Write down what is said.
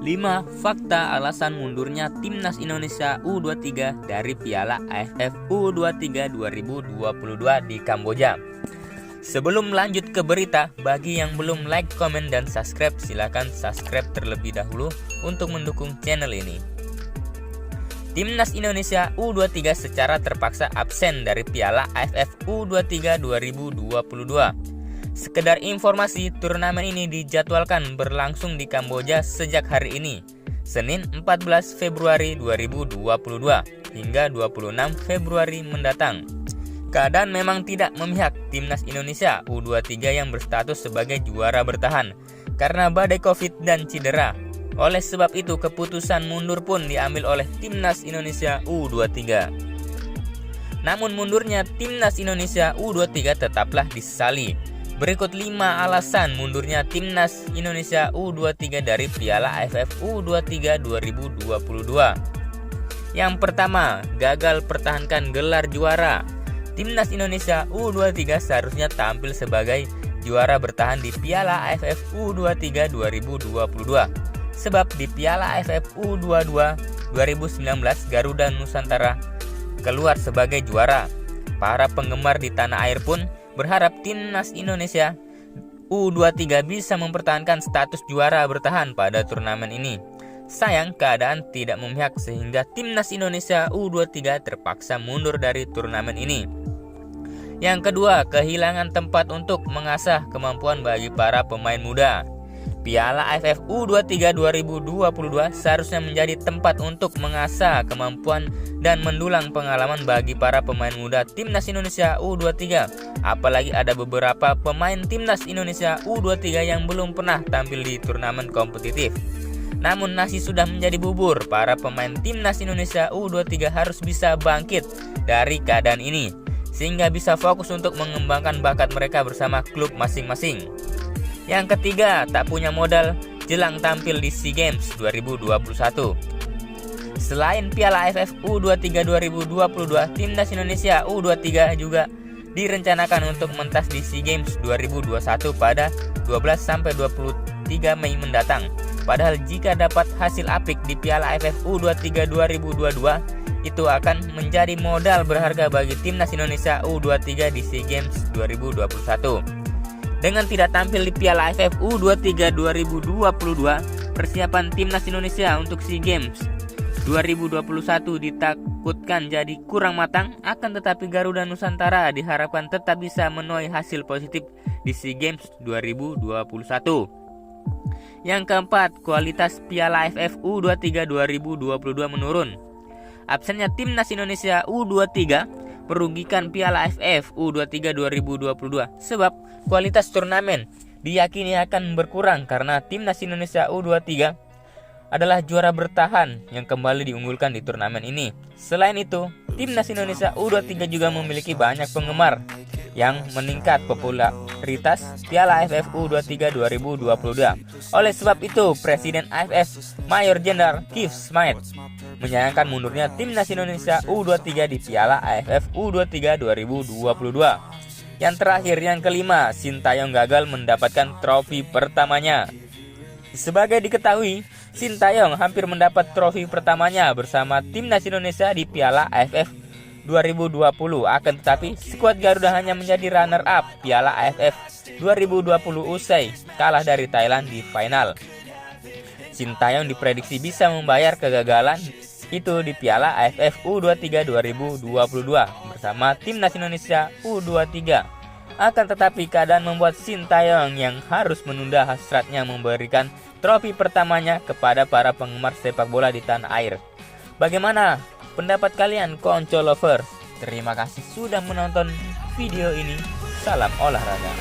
5 fakta alasan mundurnya Timnas Indonesia U23 dari Piala AFF U23 2022 di Kamboja. Sebelum lanjut ke berita, bagi yang belum like, komen, dan subscribe, silakan subscribe terlebih dahulu untuk mendukung channel ini. Timnas Indonesia U23 secara terpaksa absen dari Piala AFF U23 2022. Sekedar informasi, turnamen ini dijadwalkan berlangsung di Kamboja sejak hari ini, Senin 14 Februari 2022 hingga 26 Februari mendatang. Keadaan memang tidak memihak Timnas Indonesia U23 yang berstatus sebagai juara bertahan karena badai Covid dan cedera. Oleh sebab itu, keputusan mundur pun diambil oleh Timnas Indonesia U23. Namun mundurnya Timnas Indonesia U23 tetaplah disesali. Berikut 5 alasan mundurnya Timnas Indonesia U23 dari Piala AFF U23 2022. Yang pertama, gagal pertahankan gelar juara. Timnas Indonesia U23 seharusnya tampil sebagai juara bertahan di Piala AFF U23 2022. Sebab di Piala AFF U22 2019 Garuda Nusantara keluar sebagai juara. Para penggemar di tanah air pun berharap Timnas Indonesia U23 bisa mempertahankan status juara bertahan pada turnamen ini. Sayang, keadaan tidak memihak sehingga Timnas Indonesia U23 terpaksa mundur dari turnamen ini. Yang kedua, kehilangan tempat untuk mengasah kemampuan bagi para pemain muda. Piala AFF U23 2022 seharusnya menjadi tempat untuk mengasah kemampuan dan mendulang pengalaman bagi para pemain muda Timnas Indonesia U23. Apalagi ada beberapa pemain Timnas Indonesia U23 yang belum pernah tampil di turnamen kompetitif. Namun nasi sudah menjadi bubur, para pemain Timnas Indonesia U23 harus bisa bangkit dari keadaan ini, sehingga bisa fokus untuk mengembangkan bakat mereka bersama klub masing-masing. Yang ketiga, tak punya modal jelang tampil di SEA Games 2021. Selain Piala AFF U23 2022, Timnas Indonesia U23 juga direncanakan untuk mentas di SEA Games 2021 pada 12-23 Mei mendatang. Padahal jika dapat hasil apik di Piala AFF U23 2022, itu akan menjadi modal berharga bagi Timnas Indonesia U23 di SEA Games 2021. Dengan tidak tampil di Piala AFF U23 2022, persiapan Timnas Indonesia untuk SEA Games 2021 ditakutkan jadi kurang matang. Akan tetapi Garuda Nusantara diharapkan tetap bisa menuai hasil positif di SEA Games 2021. Yang keempat, kualitas Piala AFF U23 2022 menurun. Absennya Timnas Indonesia U23 merugikan Piala AFF U23 2022 sebab kualitas turnamen diyakini akan berkurang karena Timnas Indonesia U23 adalah juara bertahan yang kembali diunggulkan di turnamen ini. Selain itu, Timnas Indonesia U23 juga memiliki banyak penggemar yang meningkat popularitas Piala AFF U23 2022. Oleh sebab itu, Presiden AFF Mayor Jenderal Keith Smith menyayangkan mundurnya Timnas Indonesia U23 di Piala AFF U23 2022. Yang terakhir, yang kelima, Sintayong gagal mendapatkan trofi pertamanya. Sebagai diketahui, Sintayong hampir mendapat trofi pertamanya bersama Timnas Indonesia di Piala AFF 2020. Akan tetapi, skuad Garuda hanya menjadi runner-up Piala AFF 2020 usai kalah dari Thailand di final. Sintayong diprediksi bisa membayar kegagalan itu di Piala AFF U23 2022 bersama Timnas Indonesia U23. Akan tetapi keadaan membuat Sintayong yang harus menunda hasratnya memberikan trofi pertamanya kepada para penggemar sepak bola di tanah air. Bagaimana pendapat kalian, Konco Lovers? Terima kasih sudah menonton video ini. Salam olahraga.